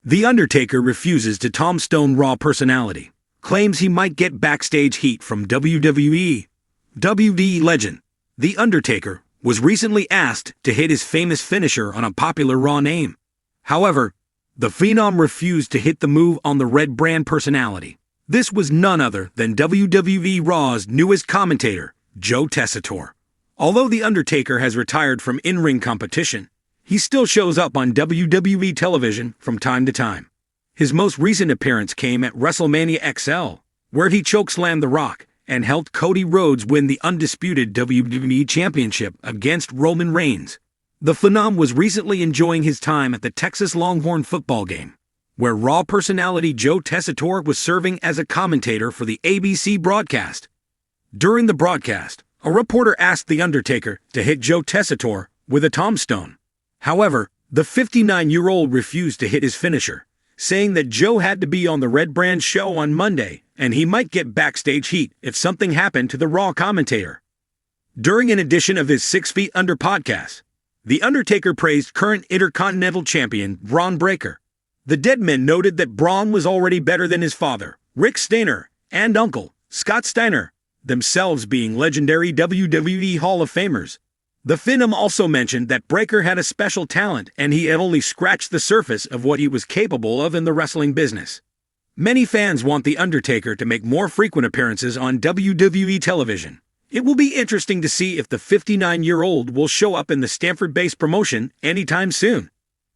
The Undertaker refuses to Tombstone Raw personality, claims he might get backstage heat from WWE. WWE legend The Undertaker was recently asked to hit his famous finisher on a popular Raw name. However, the Phenom refused to hit the move on the Red Brand personality. This was none other than WWE Raw's newest commentator, Joe Tessitore. Although The Undertaker has retired from in-ring competition, he still shows up on WWE television from time to time. His most recent appearance came at WrestleMania XL, where he chokeslammed The Rock and helped Cody Rhodes win the undisputed WWE Championship against Roman Reigns. The Phenom was recently enjoying his time at the Texas Longhorn football game, where Raw personality Joe Tessitore was serving as a commentator for the ABC broadcast. During the broadcast, a reporter asked The Undertaker to hit Joe Tessitore with a tombstone. However, the 59-year-old refused to hit his finisher, saying that Joe had to be on the Red Brand show on Monday and he might get backstage heat if something happened to the Raw commentator. During an edition of his 6 Feet Under podcast, The Undertaker praised current Intercontinental Champion Braun Breaker. The Deadman noted that Braun was already better than his father, Rick Steiner, and uncle, Scott Steiner, themselves being legendary WWE Hall of Famers. The Phenom also mentioned that Breaker had a special talent and he had only scratched the surface of what he was capable of in the wrestling business. Many fans want The Undertaker to make more frequent appearances on WWE television. It will be interesting to see if the 59-year-old will show up in the Stanford-based promotion anytime soon.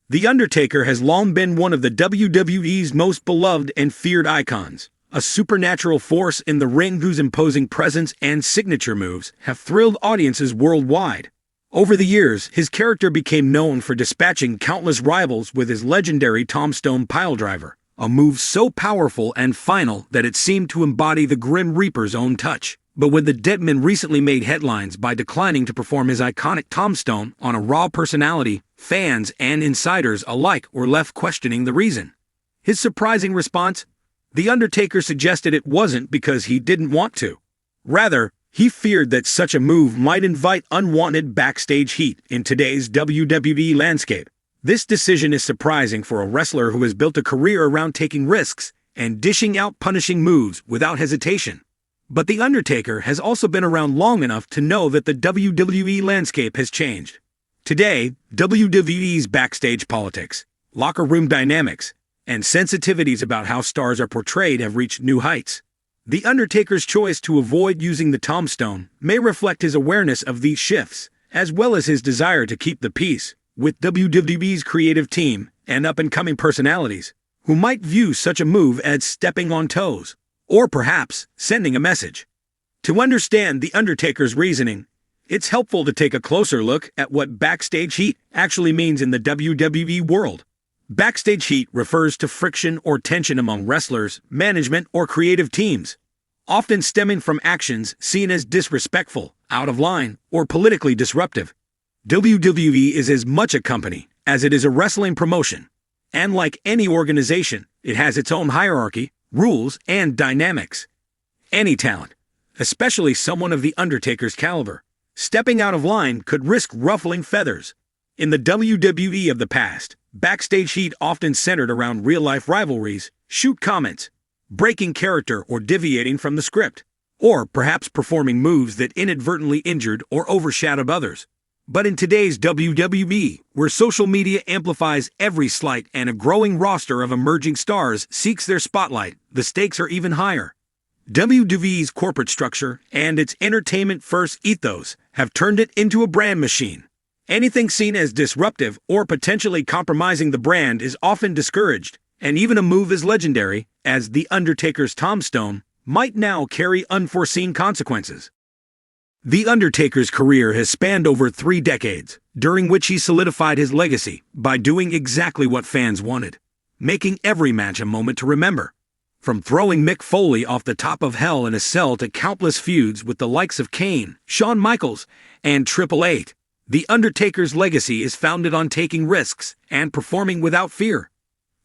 The Undertaker has long been one of the WWE's most beloved and feared icons, a supernatural force in the ring whose imposing presence and signature moves have thrilled audiences worldwide. Over the years, his character became known for dispatching countless rivals with his legendary Tombstone piledriver, a move so powerful and final that it seemed to embody the Grim Reaper's own touch. But when the Deadman recently made headlines by declining to perform his iconic Tombstone on a Raw personality, fans and insiders alike were left questioning the reason. His surprising response? The Undertaker suggested it wasn't because he didn't want to. Rather, he feared that such a move might invite unwanted backstage heat in today's WWE landscape. This decision is surprising for a wrestler who has built a career around taking risks and dishing out punishing moves without hesitation. But The Undertaker has also been around long enough to know that the WWE landscape has changed. Today, WWE's backstage politics, locker room dynamics, and sensitivities about how stars are portrayed have reached new heights. The Undertaker's choice to avoid using the tombstone may reflect his awareness of these shifts, as well as his desire to keep the peace with WWE's creative team and up-and-coming personalities, who might view such a move as stepping on toes, or perhaps sending a message. To understand The Undertaker's reasoning, it's helpful to take a closer look at what backstage heat actually means in the WWE world. Backstage heat refers to friction or tension among wrestlers, management, or creative teams, often stemming from actions seen as disrespectful, out of line, or politically disruptive. WWE is as much a company as it is a wrestling promotion, and like any organization, it has its own hierarchy, rules, and dynamics. Any talent, especially someone of The Undertaker's caliber, stepping out of line could risk ruffling feathers. In the WWE of the past, backstage heat often centered around real-life rivalries, shoot comments, breaking character or deviating from the script, or perhaps performing moves that inadvertently injured or overshadowed others. But in today's WWE, where social media amplifies every slight and a growing roster of emerging stars seeks their spotlight, the stakes are even higher. WWE's corporate structure and its entertainment-first ethos have turned it into a brand machine. Anything seen as disruptive or potentially compromising the brand is often discouraged, and even a move as legendary as The Undertaker's tombstone might now carry unforeseen consequences. The Undertaker's career has spanned over 3 decades, during which he solidified his legacy by doing exactly what fans wanted, making every match a moment to remember. From throwing Mick Foley off the top of hell in a cell to countless feuds with the likes of Kane, Shawn Michaels, and Triple H, The Undertaker's legacy is founded on taking risks and performing without fear.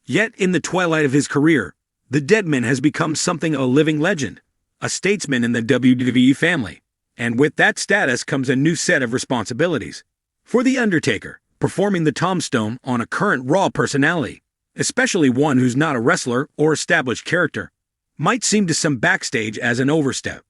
Yet in the twilight of his career, the Deadman has become something of a living legend, a statesman in the WWE family. And with that status comes a new set of responsibilities. For The Undertaker, performing the tombstone on a current Raw personality especially one who's not a wrestler or established character, might seem to some backstage as an overstep.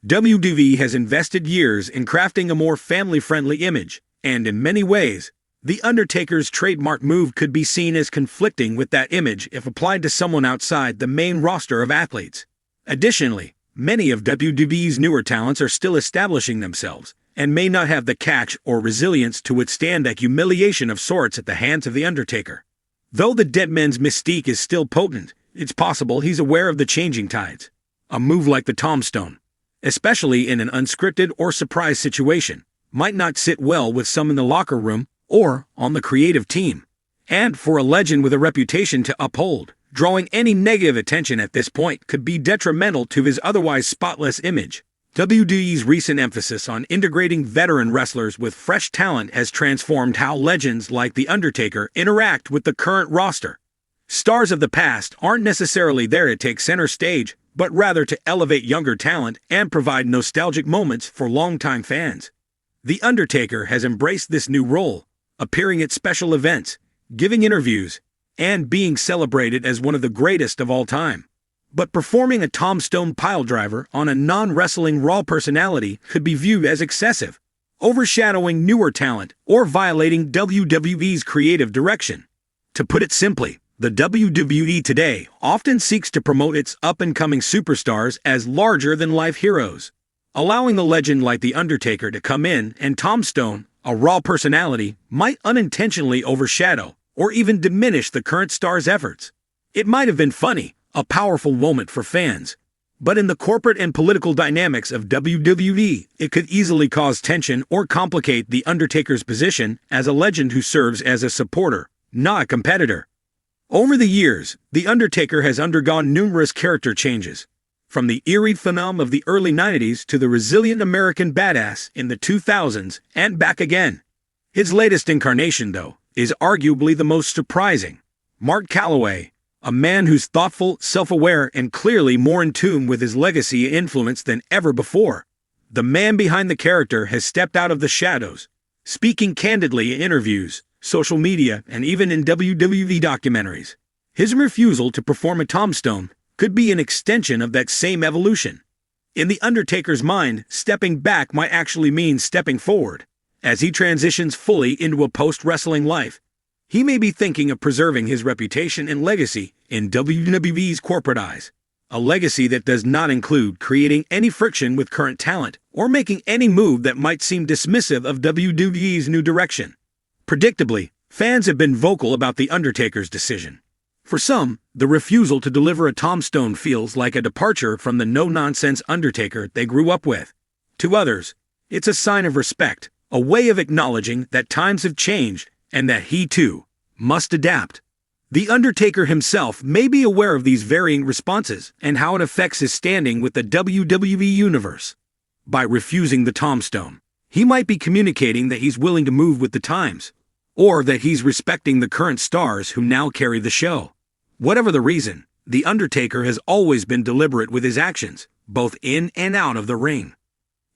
WWE has invested years in crafting a more family-friendly image, and in many ways, The Undertaker's trademark move could be seen as conflicting with that image if applied to someone outside the main roster of athletes. Additionally, many of WWE's newer talents are still establishing themselves, and may not have the catch or resilience to withstand a humiliation of sorts at the hands of The Undertaker. Though the dead man's mystique is still potent, it's possible he's aware of the changing tides. A move like the Tombstone, especially in an unscripted or surprise situation, might not sit well with some in the locker room or on the creative team. And for a legend with a reputation to uphold, drawing any negative attention at this point could be detrimental to his otherwise spotless image. WWE's recent emphasis on integrating veteran wrestlers with fresh talent has transformed how legends like The Undertaker interact with the current roster. Stars of the past aren't necessarily there to take center stage, but rather to elevate younger talent and provide nostalgic moments for longtime fans. The Undertaker has embraced this new role, appearing at special events, giving interviews, and being celebrated as one of the greatest of all time. But performing a Tombstone piledriver on a non-wrestling Raw personality could be viewed as excessive, overshadowing newer talent or violating WWE's creative direction. To put it simply, the WWE today often seeks to promote its up-and-coming superstars as larger-than-life heroes, allowing a legend like The Undertaker to come in and Tombstone, a Raw personality, might unintentionally overshadow or even diminish the current star's efforts. It might have been funny, a powerful moment for fans, but in the corporate and political dynamics of WWE, it could easily cause tension or complicate The Undertaker's position as a legend who serves as a supporter, not a competitor. Over the years, The Undertaker has undergone numerous character changes, from the eerie phenom of the early 90s to the resilient American badass in the 2000s and back again. His latest incarnation, though, is arguably the most surprising. Mark Calaway, a man who's thoughtful, self-aware, and clearly more in tune with his legacy and influence than ever before. The man behind the character has stepped out of the shadows, speaking candidly in interviews, social media, and even in WWE documentaries. His refusal to perform a Tombstone could be an extension of that same evolution. In The Undertaker's mind, stepping back might actually mean stepping forward. As he transitions fully into a post-wrestling life, he may be thinking of preserving his reputation and legacy in WWE's corporate eyes. A legacy that does not include creating any friction with current talent or making any move that might seem dismissive of WWE's new direction. Predictably, fans have been vocal about The Undertaker's decision. For some, the refusal to deliver a Tombstone feels like a departure from the no-nonsense Undertaker they grew up with. To others, it's a sign of respect, a way of acknowledging that times have changed and that he, too, must adapt. The Undertaker himself may be aware of these varying responses and how it affects his standing with the WWE Universe. By refusing the Tombstone, he might be communicating that he's willing to move with the times, or that he's respecting the current stars who now carry the show. Whatever the reason, The Undertaker has always been deliberate with his actions, both in and out of the ring.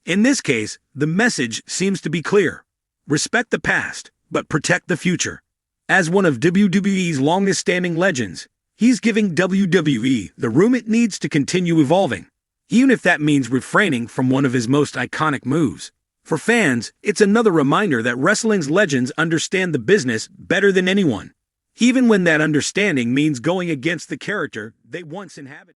In this case, the message seems to be clear. Respect the past, but protect the future. As one of WWE's longest-standing legends, he's giving WWE the room it needs to continue evolving, even if that means refraining from one of his most iconic moves. For fans, it's another reminder that wrestling's legends understand the business better than anyone, even when that understanding means going against the character they once inhabited.